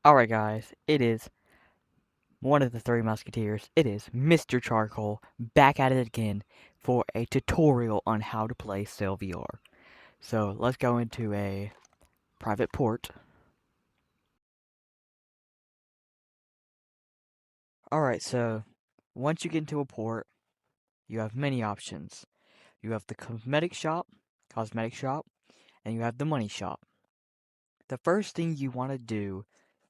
Alright guys, it is one of the Three Musketeers. It is Mr. Charcoal back at it again for a tutorial on how to play Sail VR. So let's go into a private port. Alright, so once you get into a port, you have many options. You have the cosmetic shop, and you have the money shop. The first thing you want to do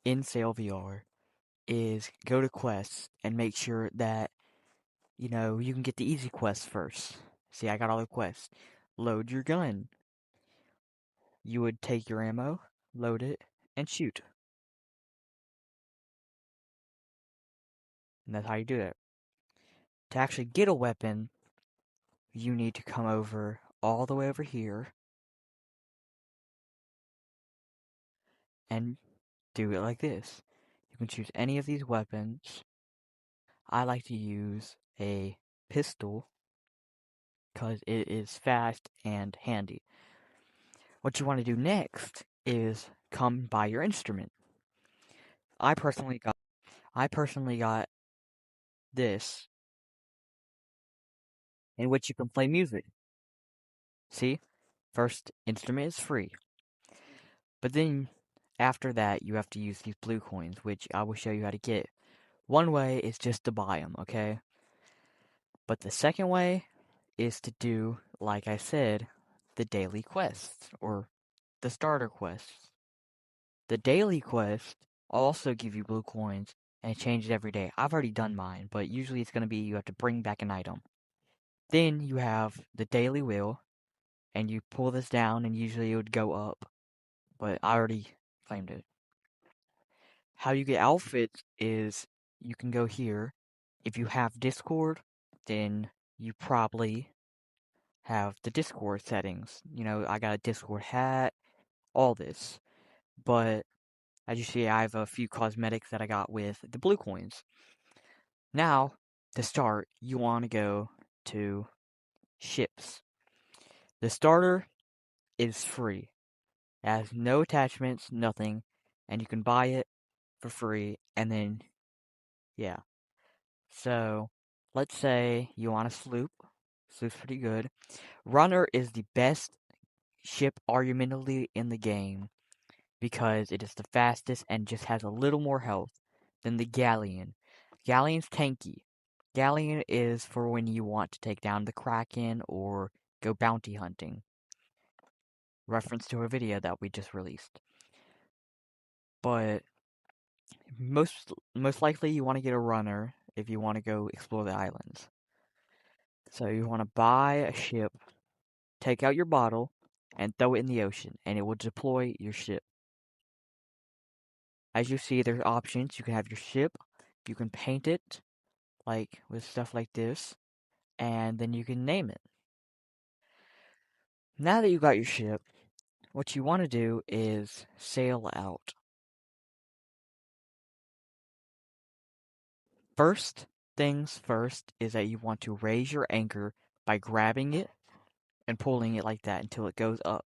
in Sail VR is go to quests and make sure that you can get the easy quests first. See, I got all the quests. Load your gun. You would take your ammo, load it, and shoot. And that's how you do it. To actually get a weapon, you need to come over all the way over here and do it like this. You can choose any of these weapons. I like to use a pistol because it is fast and handy. What you want to do next is come by your instrument. I personally got this, in which you can play music. See? First instrument is free. But then after that you have to use these blue coins, which I will show you how to get. One way is just to buy them, okay? But the second way is to do, like I said, the daily quests or the starter quests. The daily quests also give you blue coins and it changes every day. I've already done mine, but usually it's going to be you have to bring back an item. Then you have the daily wheel, and you pull this down and usually it would go up, but I already claimed it. How you get outfits is you can go here. If you have Discord, then you probably have the Discord settings. I got a Discord hat, all this. But as you see, I have a few cosmetics that I got with the blue coins. Now, to start, you want to go to ships. The starter is free. It has no attachments, nothing, and you can buy it for free, and then, yeah. So, let's say you want a sloop. Sloop's pretty good. Runner is the best ship argumentably in the game because it is the fastest and just has a little more health than the Galleon. Galleon's tanky. Galleon is for when you want to take down the Kraken or go bounty hunting. Reference to a video that we just released. But most likely you want to get a runner if you want to go explore the islands. So you want to buy a ship, take out your bottle, and throw it in the ocean, and it will deploy your ship. As you see, there's options. You can have your ship, you can paint it, like with stuff like this, and then you can name it. Now that you got your ship, what you want to do is sail out. First things first is that you want to raise your anchor by grabbing it and pulling it like that until it goes up.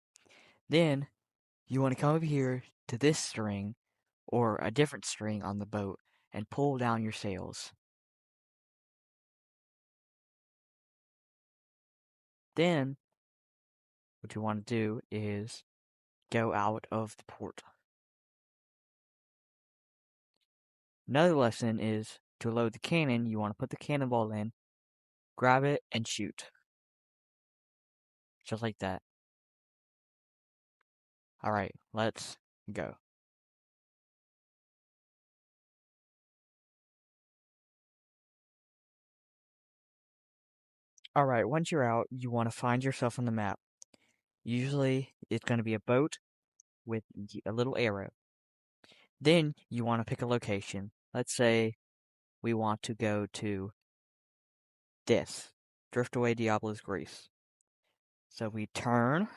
Then you want to come over here to this string or a different string on the boat and pull down your sails. Then what you want to do is go out of the port. Another lesson is to load the cannon. You want to put the cannonball in, grab it, and shoot. Just like that. Alright, let's go. Alright, once you're out, you want to find yourself on the map. Usually, it's going to be a boat with a little arrow. Then, you want to pick a location. Let's say we want to go to this. Driftaway Diablo's Grace. So we turn,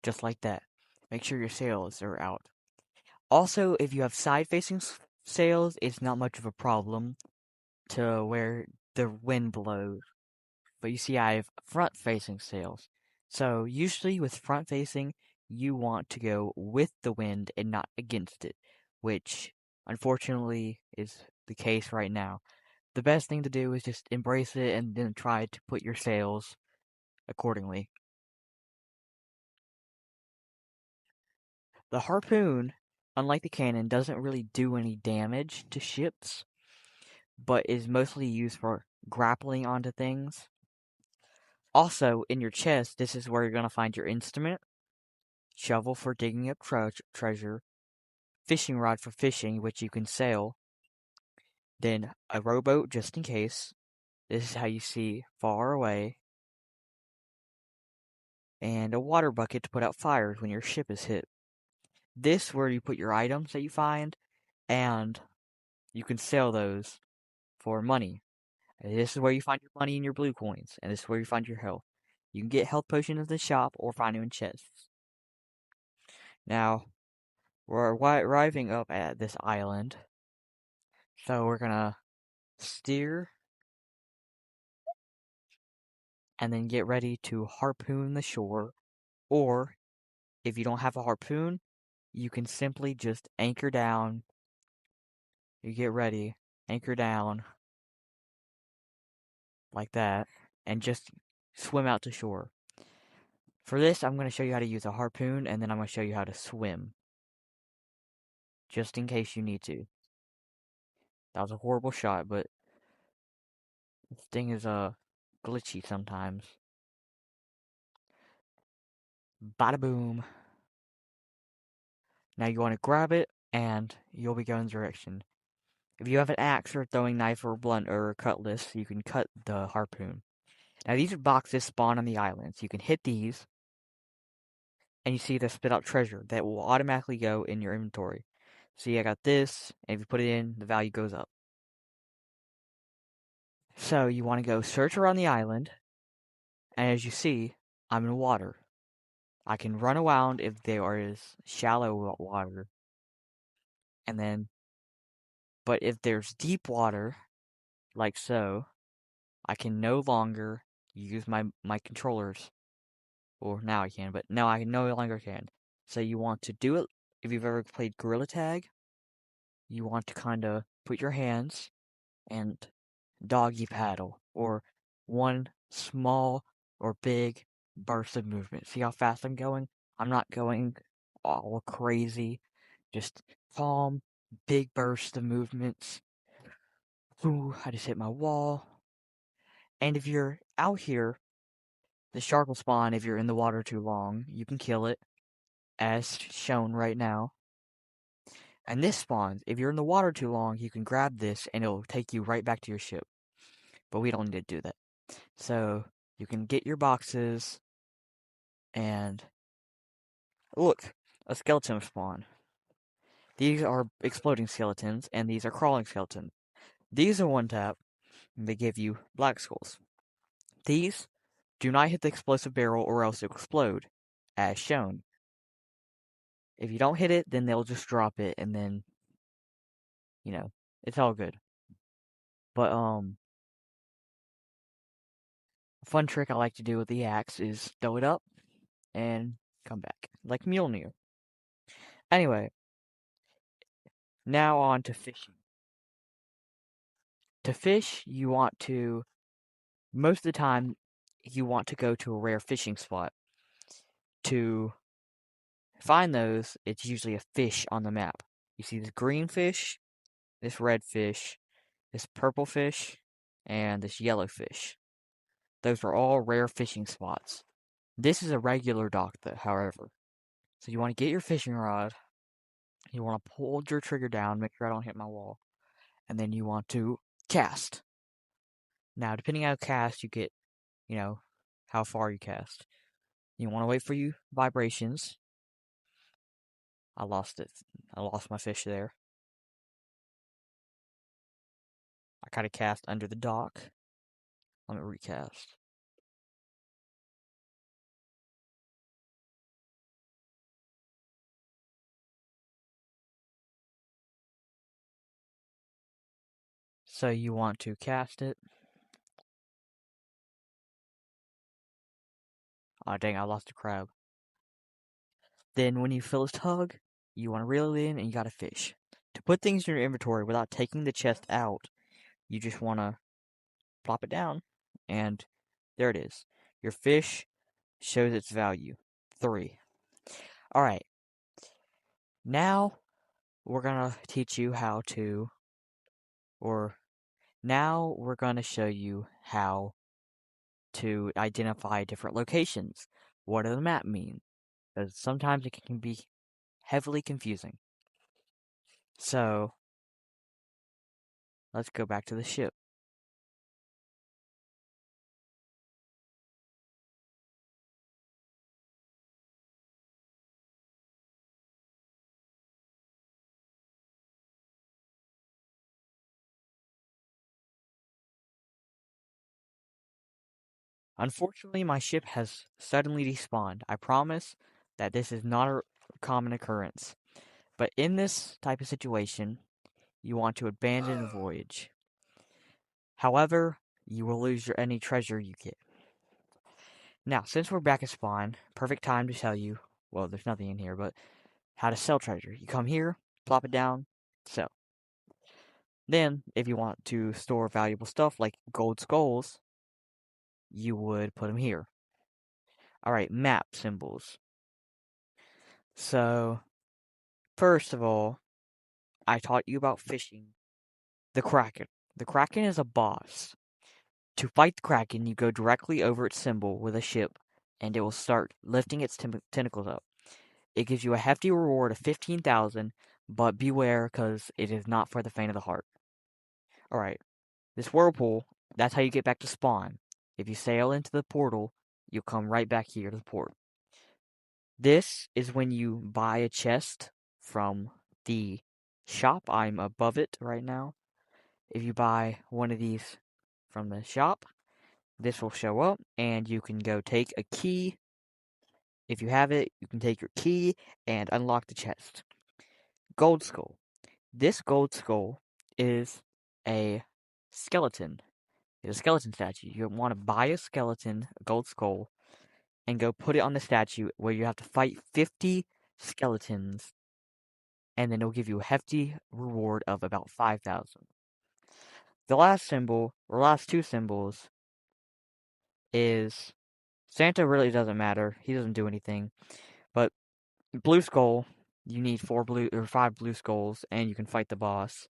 just like that. Make sure your sails are out. Also, if you have side-facing sails, it's not much of a problem to where the wind blows. But you see, I have front-facing sails. So usually with front-facing, you want to go with the wind and not against it, which unfortunately is the case right now. The best thing to do is just embrace it and then try to put your sails accordingly. The harpoon, unlike the cannon, doesn't really do any damage to ships, but is mostly used for grappling onto things. Also, in your chest, this is where you're going to find your instrument, shovel for digging up treasure, fishing rod for fishing, which you can sail, then a rowboat just in case. This is how you see far away, and a water bucket to put out fires when your ship is hit. This where you put your items that you find, and you can sell those for money. And this is where you find your money and your blue coins, and this is where you find your health. You can get health potions at the shop or find them in chests. Now, we're arriving up at this island, so we're gonna steer and then get ready to harpoon the shore, or if you don't have a harpoon, you can simply just anchor down. You get ready, anchor down like that, and just swim out to shore. For this, I'm going to show you how to use a harpoon, and then I'm going to show you how to swim, just in case you need to. That was a horrible shot, but this thing is glitchy sometimes. Bada boom. Now you want to grab it, and you'll be going direction. If you have an axe or a throwing knife or a blunt or a cutlass, you can cut the harpoon. Now these boxes spawn on the island, so you can hit these, and you see they spit out treasure that will automatically go in your inventory. See, I got this, and if you put it in, the value goes up. So you want to go search around the island, and as you see, I'm in water. I can run around if there is shallow water, and then, but if there's deep water, like so, I can no longer use my controllers. Or now I can, but now I no longer can. So you want to do it, if you've ever played Gorilla Tag, you want to kind of put your hands and doggy paddle, or one small or big burst of movement. See how fast I'm going? I'm not going all crazy, just calm, big bursts of movements. Ooh, I just hit my wall. And if you're out here, the shark will spawn if you're in the water too long. You can kill it, as shown right now. And this spawns. If you're in the water too long, you can grab this and it'll take you right back to your ship. But we don't need to do that. So you can get your boxes and look, a skeleton spawn. These are exploding skeletons and these are crawling skeletons. These are one tap and they give you black skulls. These do not hit the explosive barrel or else it'll explode, as shown. If you don't hit it, then they'll just drop it and then, it's all good. But a fun trick I like to do with the axe is throw it up and come back, like Mjolnir. Anyway, now on to fishing. To fish, most of the time, you want to go to a rare fishing spot. To find those, it's usually a fish on the map. You see this green fish, this red fish, this purple fish, and this yellow fish. Those are all rare fishing spots. This is a regular dock, though, however. So you want to get your fishing rod, you want to hold your trigger down, make sure I don't hit my wall, and then you want to cast. Now, depending on how cast you get, how far you cast. You want to wait for you vibrations. I lost it. I lost my fish there. I kind of cast under the dock. Let me recast. So you want to cast it. Oh dang, I lost a crab. Then when you fill his tug, you want to reel it in and you got to fish. To put things in your inventory without taking the chest out, you just want to plop it down, and there it is. Your fish shows its value. 3. Alright, now we're going to teach you how to, or now we're going to show you how to identify different locations. What does the map mean? Because sometimes it can be heavily confusing. So, let's go back to the ship. Unfortunately, my ship has suddenly despawned. I promise that this is not a common occurrence. But in this type of situation, you want to abandon a voyage. However, you will lose any treasure you get. Now, since we're back at spawn, perfect time to tell you, well, there's nothing in here, but how to sell treasure. You come here, plop it down, sell. Then, if you want to store valuable stuff like gold skulls, you would put them here. Alright, map symbols. So, first of all, I taught you about fishing the Kraken. The Kraken is a boss. To fight the Kraken, you go directly over its symbol with a ship, and it will start lifting its tentacles up. It gives you a hefty reward of 15,000, but beware, because it is not for the faint of the heart. Alright, this whirlpool, that's how you get back to spawn. If you sail into the portal, you'll come right back here to the port. This is when you buy a chest from the shop. I'm above it right now. If you buy one of these from the shop, this will show up, and you can go take a key. If you have it, you can take your key and unlock the chest. Gold Skull. This gold skull is a skeleton. It's a skeleton statue. You want to buy a skeleton, a gold skull, and go put it on the statue where you have to fight 50 skeletons, and then it'll give you a hefty reward of about 5,000. The last symbol, or last two symbols, is Santa really doesn't matter. He doesn't do anything. But blue skull, you need 5 blue skulls, and you can fight the boss.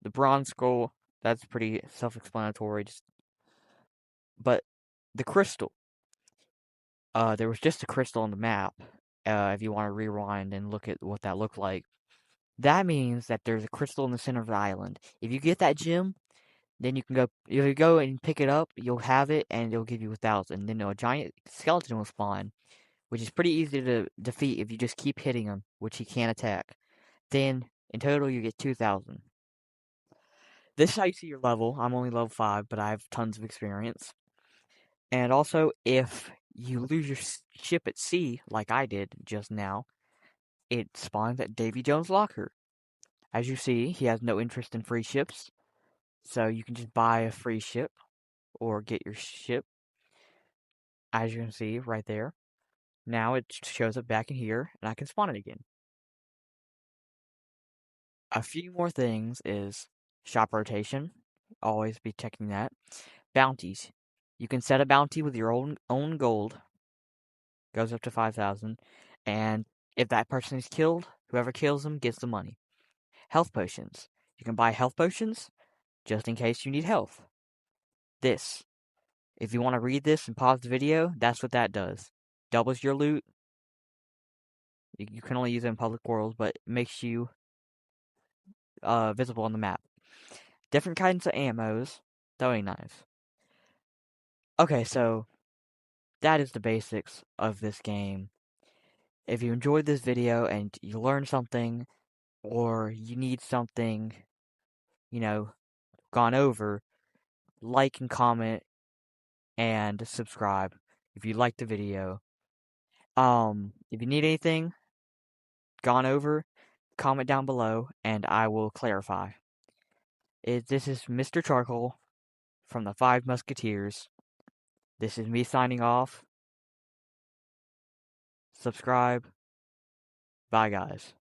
The bronze skull, that's pretty self-explanatory. But the crystal, there was just a crystal on the map. If you want to rewind and look at what that looked like, that means that there's a crystal in the center of the island. If you get that gem, then you can go. If you go and pick it up, you'll have it, and it'll give you 1,000. Then a giant skeleton will spawn, which is pretty easy to defeat if you just keep hitting him, which he can't attack. Then in total, you get 2,000. This is how you see your level. I'm only level 5, but I have tons of experience. And also, if you lose your ship at sea, like I did just now, it spawns at Davy Jones' locker. As you see, he has no interest in free ships, so you can just buy a free ship or get your ship. As you can see right there, now it shows up back in here, and I can spawn it again. A few more things is shop rotation. Always be checking that. Bounties. You can set a bounty with your own gold. Goes up to 5,000. And if that person is killed, whoever kills them gets the money. Health potions. You can buy health potions just in case you need health. This. If you want to read this and pause the video, that's what that does. Doubles your loot. You can only use it in public worlds, but it makes you visible on the map. Different kinds of ammos. Throwing knives. Okay, so that is the basics of this game. If you enjoyed this video and you learned something, or you need something, gone over, like and comment and subscribe if you liked the video. If you need anything gone over, comment down below and I will clarify. This is Mr. Charcoal from the Five Musketeers. This is me signing off. subscribe. Bye, guys.